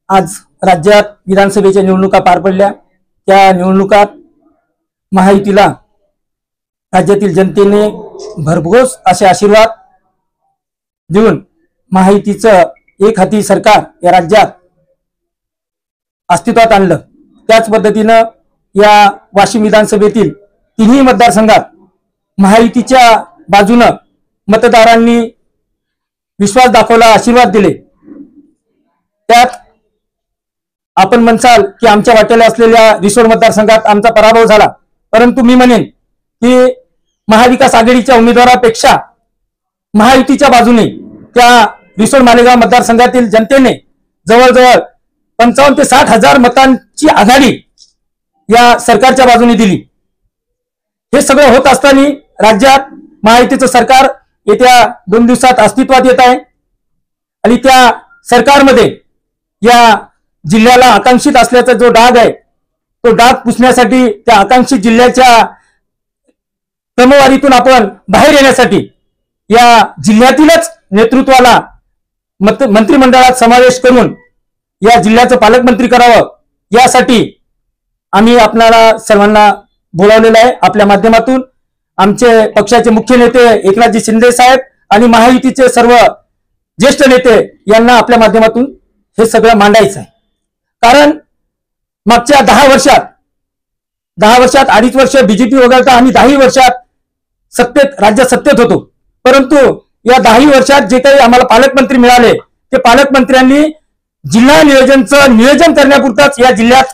आज राज्यात विधानसभेच्या निवडणुका पार पडल्या। त्या निवडणुकात महायुतीला राज्यातील जनतेने भरघोस असे आशीर्वाद देऊन महायुतीचं एक हाती सरकार या राज्यात अस्तित्वात आणलं। त्याच पद्धतीनं या वाशिम विधानसभेतील तिन्ही मतदारसंघात महायुतीच्या बाजूने मतदारांनी विश्वास दाखवला, आशीर्वाद दिले। त्यात आपण म्हणसाल की आमच्या वाट्याला असलेल्या रिसोड मतदारसंघात आमचा पराभव झाला, परंतु मी म्हणेन की महाविकास आघाडीच्या उमेदवारापेक्षा महायुतीच्या बाजूने त्या रिसोड मालेगाव मतदारसंघातील जनतेने जवळजवळ 55 ते 60 हजार मतांची आघाडी या सरकारच्या बाजूने दिली। हे सगळं होत असताना राज्यात महायुतीचं सरकार येत्या 2 दिवसात अस्तित्वात येत आहे आणि त्या सरकारमध्ये या जिल्ह्याला आकांक्षित असल्याचा जो डाग आहे तो डाग पुसण्यासाठी त्या आकांक्षित जिल्ह्याच्या क्रमवारीतून आपण बाहेर येण्यासाठी या जिल्ह्यातीलच नेतृत्वाला मंत्रिमंडळात समावेश करून या जिल्ह्याचं पालकमंत्री करावं, यासाठी आम्ही आपल्याला सर्वांना बोलावलेलं आहे। आपल्या माध्यमातून आमचे पक्षाचे मुख्य नेते एकनाथजी शिंदे साहेब आणि महायुतीचे सर्व ज्येष्ठ नेते यांना आपल्या माध्यमातून हे सगळं मांडायचं आहे। कारण मागच्या 10 वर्षात 2.5 वर्ष बीजेपी वगळता आम्ही 10 वर्षात राज्यात सत्तेत होतो, परंतु या 10 वर्षात जे काही आम्हाला पालकमंत्री मिळाले ते पालकमंत्र्यांनी जिल्हा नियोजनचं नियोजन करण्यापुरताच या जिल्ह्यात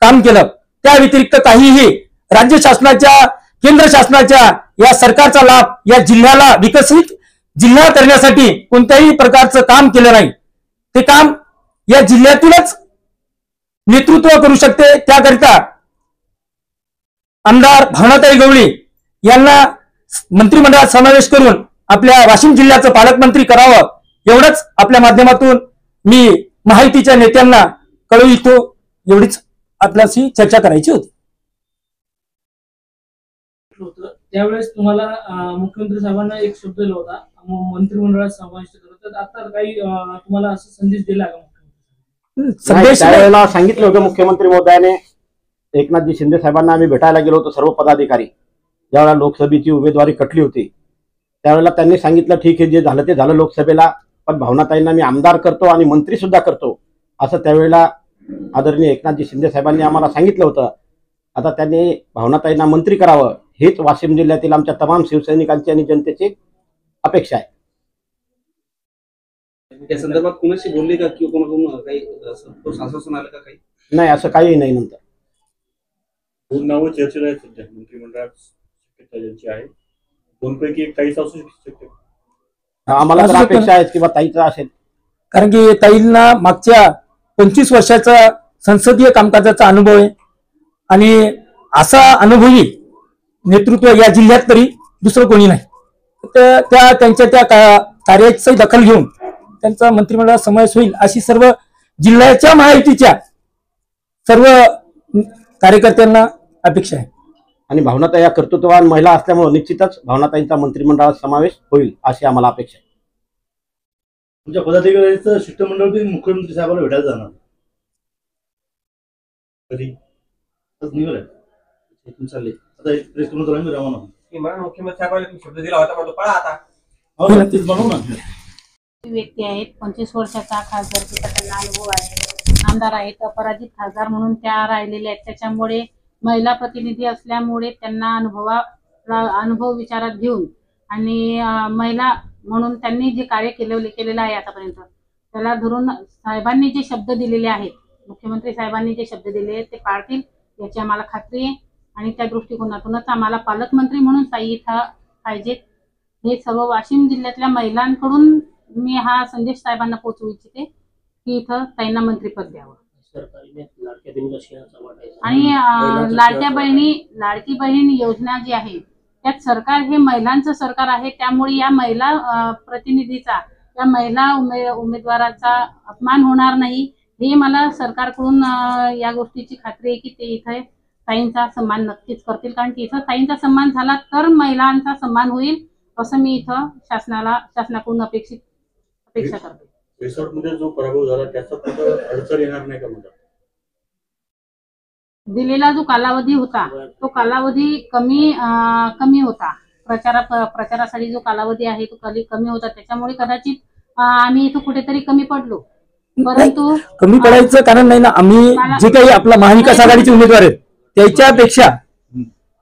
काम केलं। त्या व्यतिरिक्त काहीही राज्य शासनाच्या केंद्र शासनाच्या या सरकारचा लाभ या जिल्ह्याला विकसित जिल्हा करण्यासाठी कोणत्याही प्रकारचं काम केलं नाही। ते काम या जिल्ह्यातूनच नेतृत्व करू शकते। त्याकरिता आमदार भावनाताई गवळी यांना मंत्रिमंडळात समावेश करून आपल्या वाशिम जिल्ह्याचं पालकमंत्री करावं, एवढंच आपल्या माध्यमातून मी महायुतीच्या नेत्यांना कळवितो। एवढीच आपल्याशी चर्चा करायची होती। त्यावेळेस तुम्हाला मुख्यमंत्री साहेबांना एक शब्द दिला होता मंत्रिमंडळात समाविष्ट करत, आता काही तुम्हाला असं संदेश दिला का? त्यावेळेला सांगितलं होतं मुख्यमंत्री महोदयाने, एकनाथजी शिंदे साहेबांना आम्ही भेटायला गेलो होतो सर्व पदाधिकारी, ज्यावेळेला लोकसभेची उमेदवारी कटली होती त्यावेळेला त्यांनी सांगितलं ठीक आहे, जे झालं ते झालं लोकसभेला, पण भावनाताईंना मी आमदार करतो आणि मंत्री सुद्धा करतो असं त्यावेळेला आदरणीय एकनाथजी शिंदे साहेबांनी आम्हाला सांगितलं होतं। आता त्यांनी भावनाताईंना मंत्री करावं हेच वाशिम जिल्ह्यातील आमच्या तमाम शिवसैनिकांची आणि जनतेची अपेक्षा आहे। त्या संदर्भात कोणाशी बोलले का किंवा कोणाकडून काही आश्वासन आलं का? काही नाही, असं काही नाही। नंतर 2 नावं चर्चेला आहेत सध्या मंत्रिमंडळात, शक्यता ज्यांची आहे 2 पैकी एक ताईच असू शकते। आम्हाला तर अपेक्षा आहे किंवा ताईचा असेल, कारण की ताईंना मागच्या 25 वर्षाचा संसदीय कामकाजाचा अनुभव आहे आणि असा अनुभवी नेतृत्व या जिल्ह्यात तरी दुसरं कोणी नाही। त्यांच्या त्या कार्याची दखल घेऊन त्यांचा मंत्रिमंडळात समावेश होईल अशी सर्व जिल्ह्याच्या महायुतीच्या सर्व कार्यकर्त्यांना अपेक्षा आहे। आणि भावनाताई या कर्तृत्ववान महिला असल्यामुळे निश्चितच भावनाताईंचा मंत्रिमंडळात समावेश होईल अशी आम्हाला अपेक्षा आहे। तुमच्या पदाधिकाऱ्यांचं शिष्टमंडळ मुख्यमंत्री साहेबांना भेटायला जाणार कधी निघालंय चालले, आता प्रेस करून रवाना मुख्यमंत्री साहेबांना शब्द दिला होता, म्हणतो पळा आता नक्कीच बनवू ना। व्यक्ती आहेत, 25 वर्षाचा खासदारकीचा त्यांना अनुभव आहे, आमदार आहेत, अपराजित खासदार म्हणून त्या राहिलेल्या आहेत। त्याच्यामुळे महिला प्रतिनिधी असल्यामुळे त्यांना अनुभव विचारात घेऊन आणि महिला म्हणून त्यांनी जे कार्य केलेलं आहे आतापर्यंत त्याला धरून साहेबांनी जे शब्द दिलेले आहेत, मुख्यमंत्री साहेबांनी जे शब्द दिले आहेत ते पाळतील याची आम्हाला खात्री आहे। आणि त्या दृष्टिकोनातूनच आम्हाला पालकमंत्री म्हणून ताई इथं पाहिजेत, हे सर्व वाशिम जिल्ह्यातल्या महिलांकडून मी हा संदेश साहेबांना पोहोचवू इच्छिते की इथं ताईंना मंत्रिपद द्यावं। आणि लाडकी बहीण योजना जी आहे त्यात सरकार हे महिलांचं सरकार आहे, त्यामुळे या महिला प्रतिनिधीचा या महिला उमेदवाराचा अपमान होणार नाही हे मला सरकारकडून या गोष्टीची खात्री आहे की ते इथे ताईंचा सन्मान नक्कीच करतील, कारण की इथं ताईंचा सन्मान झाला तर महिलांचा सन्मान होईल असं मी इथं शासनाकडून अपेक्षा करते। रिसॉर्टमध्ये जो पराभव झाला त्याचा कुठं अडचण येणार नाही का म्हणतात? दिलेला जो कालावधी होता तो कालावधी कमी होता. प्रचारासाठी जो कालावधी आहे तो कमी होता, त्याच्यामुळे कदाचित आम्ही इथं कुठेतरी कमी पडलो. परंतु कमी पडायचं कारण नाही ना. आम्ही जे काही आपला महाविकास आघाडीचे उमेदवार आहेत त्याच्यापेक्षा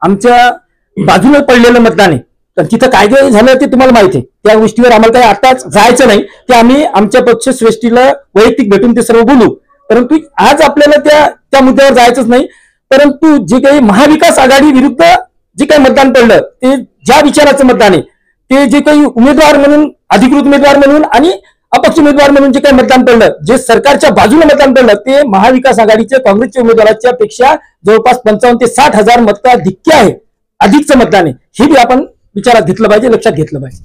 आमच्या बाजूने पडलेलं मतदान आहे. तर तिथं काय काय झालं ते तुम्हाला माहिती आहे. त्या गोष्टीवर आम्हाला काही आताच जायचं नाही, ते आम्ही आमच्या पक्ष श्रेष्ठीला वैयक्तिक भेटून ते सर्व बोलू. परंतु आज आपल्याला त्या मुद्द्यावर जायचंच नाही. परंतु जे काही महाविकास आघाडी विरुद्ध जे काही मतदान पडलं ते ज्या विचाराचं मतदान आहे, ते जे काही उमेदवार म्हणून, अधिकृत उमेदवार म्हणून आणि अपक्ष उमेदवार म्हणून जे काही मतदान पडलं, जे सरकारच्या बाजूने मतदान पडलं, ते महाविकास आघाडीच्या काँग्रेसच्या उमेदवाराच्या पेक्षा जवळपास 55 ते 60 हजार मताधिक्य आहे, अधिकचं मतदान आहे. हे बी आपण विचारात घेतलं पाहिजे, लक्षात घेतलं पाहिजे.